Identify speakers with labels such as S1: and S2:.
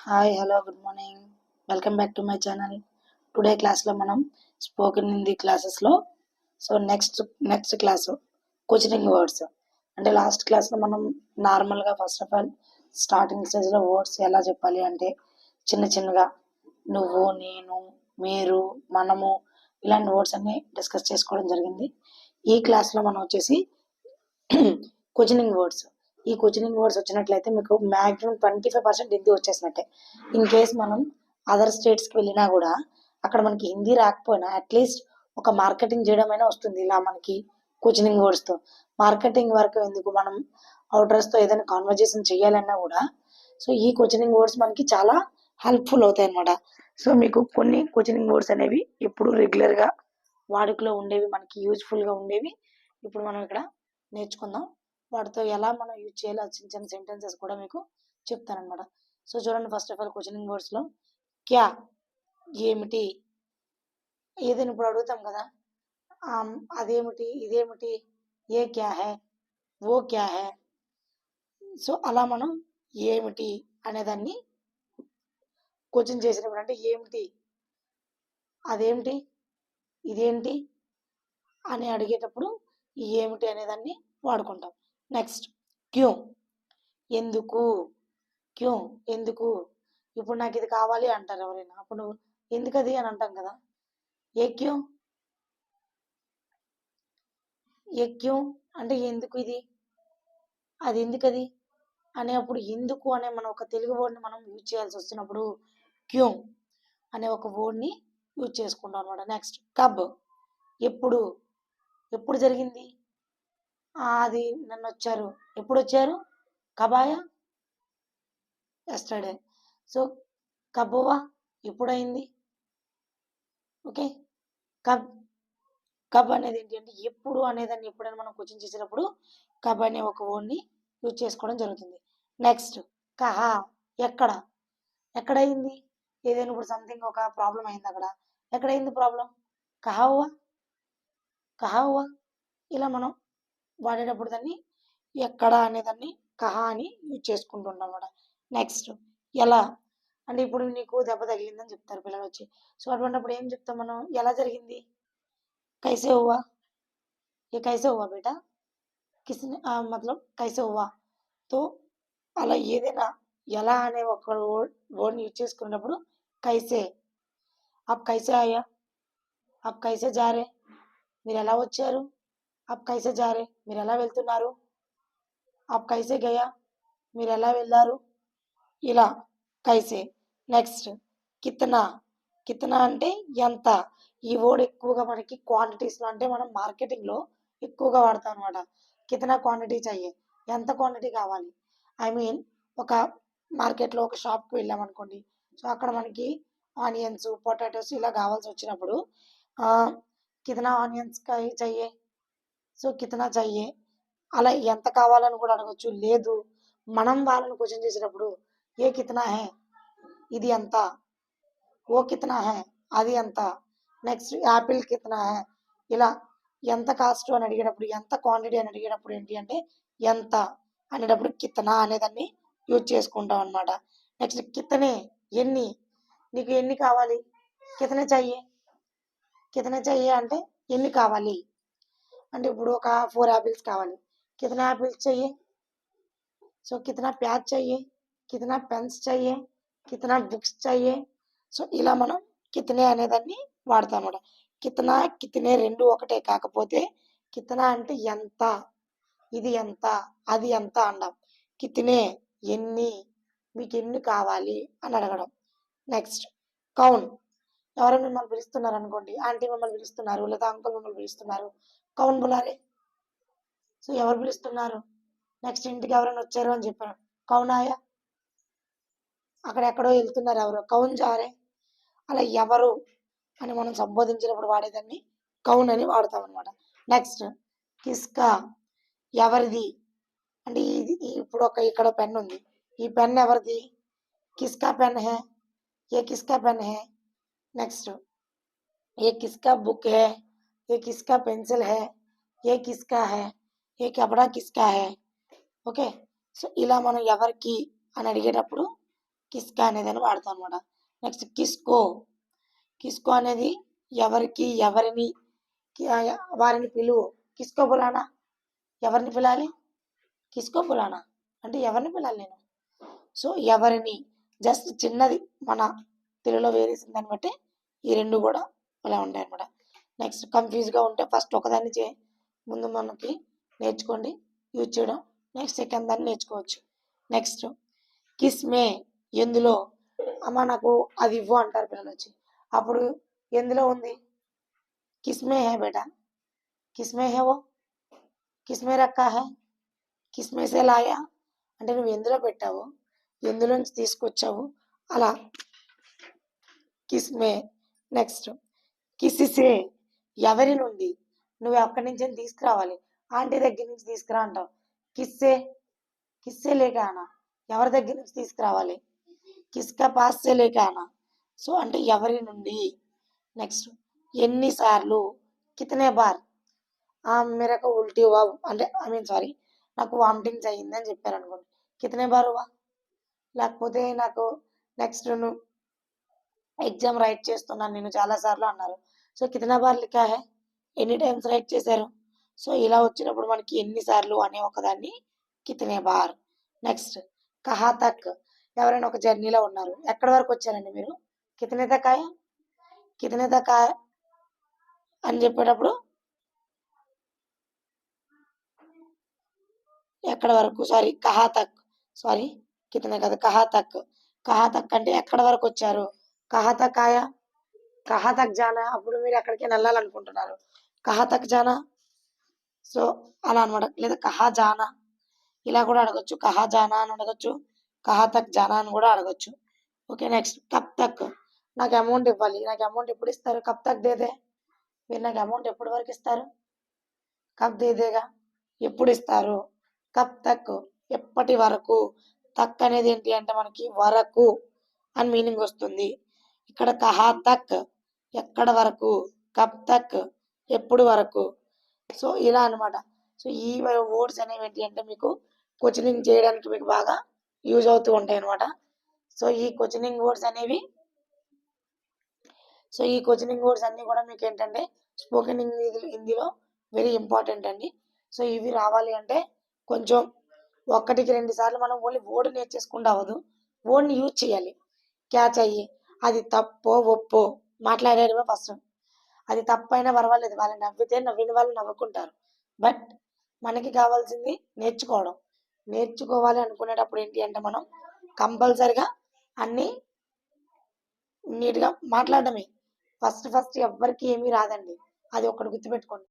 S1: Hi hello good morning. Welcome back to my channel. Today క్లాస్లో మనం spoken Hindi క్లాసెస్లో next class questioning words. అంటే last క్లాస్లో మనం నార్మల్గా ఫస్ట్ ఆఫ్ ఆల్ స్టార్టింగ్ స్టేజ్లో వర్డ్స్ ఎలా చెప్పాలి అంటే చిన్నగా నువ్వు, నేను, మీరు, మనము ఇలాంటి వర్డ్స్ అన్ని డిస్కస్ చేసుకోవడం జరిగింది. ఈ క్లాస్లో మనం వచ్చేసి క్వశ్చనింగ్ వర్డ్స్. ఈ క్వశ్చనింగ్ వర్డ్స్ వచ్చినట్లయితే మీకు మ్యాక్సిమం 25% హిందీ వచ్చేసినట్టే. ఇన్ కేస్ మనం అదర్ స్టేట్స్కి వెళ్ళినా కూడా అక్కడ మనకి హిందీ రాకపోయినా అట్లీస్ట్ ఒక మార్కెటింగ్ చేయడమైనా వస్తుంది ఇలా మనకి క్వశ్చనింగ్ వర్డ్స్తో. మార్కెటింగ్ వరకు ఎందుకు, మనం అవుటర్స్తో ఏదైనా కాన్వర్జేషన్ చేయాలన్నా కూడా సో ఈ క్వశ్చనింగ్ వర్డ్స్ మనకి చాలా హెల్ప్ఫుల్ అవుతాయి అన్నమాట. సో మీకు కొన్ని క్వశ్చనింగ్ వర్డ్స్ అనేవి ఎప్పుడు రెగ్యులర్గా వాడుకలో ఉండేవి, మనకి యూజ్ఫుల్గా ఉండేవి ఇప్పుడు మనం ఇక్కడ నేర్చుకుందాం. వాటితో ఎలా మనం యూజ్ చేయాలో చిన్న సెంటెన్సెస్ కూడా మీకు చెప్తానమాట. సో చూడండి, ఫస్ట్ ఆఫ్ ఆల్ క్వశ్చనింగ్ వర్డ్స్లో క్యా, ఏమిటి, ఏదైనా ఇప్పుడు అడుగుతాం కదా, అదేమిటి, ఇదేమిటి, ఏ క్యా హే, ఓ క్యా హే. సో అలా మనం ఏమిటి అనేదాన్ని క్వశ్చన్ చేసినప్పుడు, అంటే ఏమిటి, అదేమిటి, ఇదేంటి అని అడిగేటప్పుడు ఈ ఏమిటి అనేదాన్ని వాడుకుంటాం. నెక్స్ట్ క్యూ, ఎందుకు, క్యూ ఎందుకు. ఇప్పుడు నాకు ఇది కావాలి అంటారు ఎవరైనా, అప్పుడు నువ్వు ఎందుకు అది అని అంటాం కదా, ఏ క్యూ, ఏ క్యూ అంటే ఎందుకు ఇది, అది ఎందుకు అది అనే అప్పుడు ఎందుకు అనే మనం ఒక తెలుగు వర్డ్ని మనం యూజ్ చేయాల్సి వచ్చినప్పుడు క్యూ అనే ఒక వర్డ్ని యూజ్ చేసుకుంటాం అనమాట. నెక్స్ట్ కబ్, ఎప్పుడు, ఎప్పుడు జరిగింది, అది నన్ను వచ్చారు, ఎప్పుడు వచ్చారు, కబాయా, ఎస్టర్డే. సో కబువా, ఎప్పుడైంది. ఓకే, కబ్, కబ్ అనేది ఏంటి అంటే ఎప్పుడు అనేదాన్ని ఎప్పుడైనా మనం క్వశ్చన్ చేసేటప్పుడు కబ్ అనే ఒక వర్డ్ని యూజ్ చేసుకోవడం జరుగుతుంది. నెక్స్ట్ కహా, ఎక్కడ, ఎక్కడైంది, ఏదైనా ఇప్పుడు సంథింగ్ ఒక ప్రాబ్లం అయింది అక్కడ, ఎక్కడైంది ప్రాబ్లం, కహా హువా, కహా హువా. ఇలా మనం వాడేటప్పుడు దాన్ని ఎక్కడ అనేదాన్ని కహా అని యూజ్ చేసుకుంటుంటాం అన్నమాట. నెక్స్ట్ ఎలా, అంటే ఇప్పుడు నీకు దెబ్బ తగిలిందని చెప్తారు పిల్లలు వచ్చి. సో అటువంటిప్పుడు ఏం చెప్తాం మనం, ఎలా జరిగింది, కైసే హువా, ఏ కైసే హువా బేటా, కిస్నే మతలబ్ కైసే హువా. తో అలా ఏదైనా ఎలా అనే ఒక వర్డ్ని యూజ్ చేసుకున్నప్పుడు కైసే, అప్ కైసే ఆయా, అప్ కైసే జారే, మీరు ఎలా వచ్చారు, అప్ కైసే జారే, మీరు ఎలా వెళ్తున్నారు, అప్ కైసే గయా, మీరు ఎలా వెళ్ళారు, ఇలా కైసే. నెక్స్ట్ కితనా, కితనా అంటే ఎంత. ఈ వర్డ్ ఎక్కువగా మనకి క్వాంటిటీస్లో, అంటే మనం మార్కెటింగ్లో ఎక్కువగా వాడతాం అనమాట. కితనా క్వాంటిటీ చెయ్యే, ఎంత క్వాంటిటీ కావాలి. ఐ మీన్ ఒక మార్కెట్లో ఒక షాప్కి వెళ్ళామనుకోండి, సో అక్కడ మనకి ఆనియన్స్, పొటాటోస్ ఇలా కావాల్సి వచ్చినప్పుడు కితనా ఆనియన్స్ చెయ్యే, సో కితనా చెయ్యే. అలా ఎంత కావాలని కూడా అడగచ్చు. లేదు మనం వాళ్ళని క్వశ్చన్ చేసేటప్పుడు ఏ కితనా హే, ఇది ఎంత, ఓ కితనా హే, అది ఎంత. నెక్స్ట్ యాపిల్ కితనా హే, ఇలా ఎంత కాస్ట్ అని అడిగేటప్పుడు, ఎంత క్వాంటిటీ అని అడిగేటప్పుడు ఏంటి అంటే ఎంత అనేటప్పుడు కితనా అనేదాన్ని యూజ్ చేసుకుంటాం అనమాట. నెక్స్ట్ కితనే, ఎన్ని, నీకు ఎన్ని కావాలి, కితనే చెయ్యే, కితనే చెయ్యే అంటే ఎన్ని కావాలి. అంటే ఇప్పుడు ఒక 4 యాపిల్స్ కావాలి, కితనే యాపిల్స్ చెయ్యే, సో కితనా ప్యాజ్ చెయ్యే, కితనా పెన్స్ చెయ్యే, కితనా బుక్స్ చెయ్యే. సో ఇలా మనం కితనే అనేదాన్ని వాడతాం అన్నమాట. కితనా, కితనే రెండు ఒకటే, కాకపోతే కితనా అంటే ఎంత, ఇది ఎంత, అది ఎంత అంటాం. కితనే ఎన్ని, మీకు ఎన్ని కావాలి అని అడగడం. నెక్స్ట్ కౌన్, ఎవరైనా మిమ్మల్ని పిలుస్తున్నారు అనుకోండి, ఆంటీ మిమ్మల్ని పిలుస్తున్నారు లేదా అంకుల్ మిమ్మల్ని పిలుస్తున్నారు, కౌన్ బులారే. సో ఎవరు పిలుస్తున్నారు, నెక్స్ట్ ఇంటికి ఎవరైనా వచ్చారు అని చెప్పాను, కౌన్ ఆయా, అక్కడ ఎక్కడో వెళ్తున్నారు ఎవరు, కౌన్ జారే. అలా ఎవరు అని మనం సంబోధించినప్పుడు వాడేదాన్ని కౌన్ అని వాడతాం అనమాట. నెక్స్ట్ కిస్కా, ఎవరిది, అంటే ఇది ఇప్పుడు ఇక్కడ పెన్ ఉంది, ఈ పెన్ ఎవరిది, కిస్కా పెన్ హే, ఏ కిస్కా పెన్ హే. నెక్స్ట్ ఏ కిస్కా బుక్ హే, ఏ కిస్కా పెన్సిల్ హే, ఏ కిస్కా హే, ఏ కపడా కిస్కా హే. ఓకే, సో ఇలా మనం ఎవరికి అని అడిగేటప్పుడు కిస్కా అనేది వాడతాం అనమాట. నెక్స్ట్ కిస్కో. కిస్కో అనేది ఎవరికి, ఎవరిని, వారిని పిలువు. కిస్కో బులానా, ఎవరిని పిలాలి? కిస్కో బులానా అంటే ఎవరిని పిలాలి నేను. సో ఎవరిని జస్ట్ చిన్నది మన తెలుగులో వేరేసిన దాన్ని బట్టి ఈ రెండు కూడా ఇలా ఉంటాయి అనమాట. నెక్స్ట్ కన్ఫ్యూజ్గా ఉంటే ఫస్ట్ ఒకదాన్ని ముందు మనకి నేర్చుకోండి యూజ్ చేయడం. నెక్స్ట్ సెకండ్ దాన్ని నేర్చుకోవచ్చు. నెక్స్ట్ కిస్మే, ఎందులో. అమ్మ నాకు అది ఇవ్వు అంటారు పిల్లలు వచ్చి. అప్పుడు ఎందులో ఉంది? కిస్మే హే బేటా, కిస్మే హే ఓ, కిస్మే రక్కా హే, కిస్మే సే లాయా అంటే నువ్వు ఎందులో పెట్టావు, ఎందులోంచి తీసుకొచ్చావు అలా కిస్మే. నెక్స్ట్ కిసిసే, ఎవరి నుండి, నువ్వు ఎక్కడి నుంచి తీసుకురావాలి, ఆంటీ దగ్గర నుంచి తీసుకురా అంటావు. కిస్సే, కిస్సే లేక ఆనా, ఎవరి దగ్గర నుంచి తీసుకురావాలి. కిస్కా పాస్ సే లేక ఆనా, సో అంటే ఎవరి నుండి. నెక్స్ట్ ఎన్నిసార్లు, కితనే బార్. మేరకు ఉల్టీ హువా అంటే సారీ నాకు వామిటింగ్స్ అయ్యింది అని చెప్పారు అనుకోండి, కితనే బార్ హువా. లేకపోతే నాకు నెక్స్ట్ ఎగ్జామ్ రైట్ చేస్తున్నాను నేను చాలాసార్లు అన్నారు. సో కితనా బార్ లిఖా హై, ఎన్ని టైమ్స్ రైట్ చేశారు. సో ఇలా వచ్చినప్పుడు మనకి ఎన్నిసార్లు అనే ఒకదాన్ని కితనే బార్. నెక్స్ట్ కహా తక్, ఎవరైనా ఒక జర్నీలో ఉన్నారు, ఎక్కడి వరకు వచ్చారండి మీరు, కితనే తక్ ఆయా, కితనే తక్ ఆయా అని చెప్పేటప్పుడు ఎక్కడ వరకు, సారీ కహా తక్, సారీ కితనే కదా, కహా తక్. కహా తక్ అంటే ఎక్కడ వరకు వచ్చారు. కహా తక్ ఆయా, కహా తక్ జానా, అప్పుడు మీరు ఎక్కడికైనా వెళ్ళాలనుకుంటున్నారు, కహా తక్ జానా. సో అలా అనమాట. లేదా కహా జానా ఇలా కూడా అడగచ్చు, కహా జానా అని అడగచ్చు, కహా తక్ జానా అని కూడా అడగచ్చు. ఓకే. నెక్స్ట్ కబ్ తక్, నాకు అమౌంట్ ఇవ్వాలి, నాకు అమౌంట్ ఎప్పుడు ఇస్తారు, కబ్ తక్ దేదే, మీరు నాకు అమౌంట్ ఎప్పటి వరకు ఇస్తారు, కబ్ దేదేగా, ఎప్పుడు ఇస్తారు. కబ్ తక్ ఎప్పటి వరకు, తక్ అనేది ఏంటి అంటే మనకి వరకు అని మీనింగ్ వస్తుంది. ఇక్కడ కహా తక్ ఎక్కడ వరకు, కబ్ తక్ ఎప్పుడు వరకు. సో ఇలా అనమాట. సో ఈ వర్డ్స్ అనేవి ఏంటి అంటే మీకు క్వశ్చనింగ్ చేయడానికి మీకు బాగా యూజ్ అవుతూ ఉంటాయి అనమాట. సో ఈ క్వశ్చనింగ్ వర్డ్స్ అనేవి, సో ఈ క్వశ్చనింగ్ వర్డ్స్ అన్నీ కూడా మీకు ఏంటంటే స్పోకెన్ హిందీలో వెరీ ఇంపార్టెంట్ అండి. సో ఇవి రావాలి అంటే కొంచెం ఒకటికి 2 సార్లు మనం ఓన్లీ వర్డ్ నేర్చేసుకుంటూ అవ్వదు, వర్డ్ని యూజ్ చేయాలి. క్యాచ్ అయ్యి అది తప్పో ఒప్పో మాట్లాడేయడమే ఫస్ట్. అది తప్పైనా పర్వాలేదు, వాళ్ళు నవ్వితే నవ్విన వాళ్ళు నవ్వుకుంటారు. బట్ మనకి కావాల్సింది నేర్చుకోవడం. నేర్చుకోవాలి అనుకునేటప్పుడు ఏంటి అంటే మనం కంపల్సరిగా అన్నీ నీట్గా మాట్లాడడమే. ఫస్ట్ ఎవ్వరికి ఏమీ రాదండి, అది ఒకటి గుర్తుపెట్టుకోండి.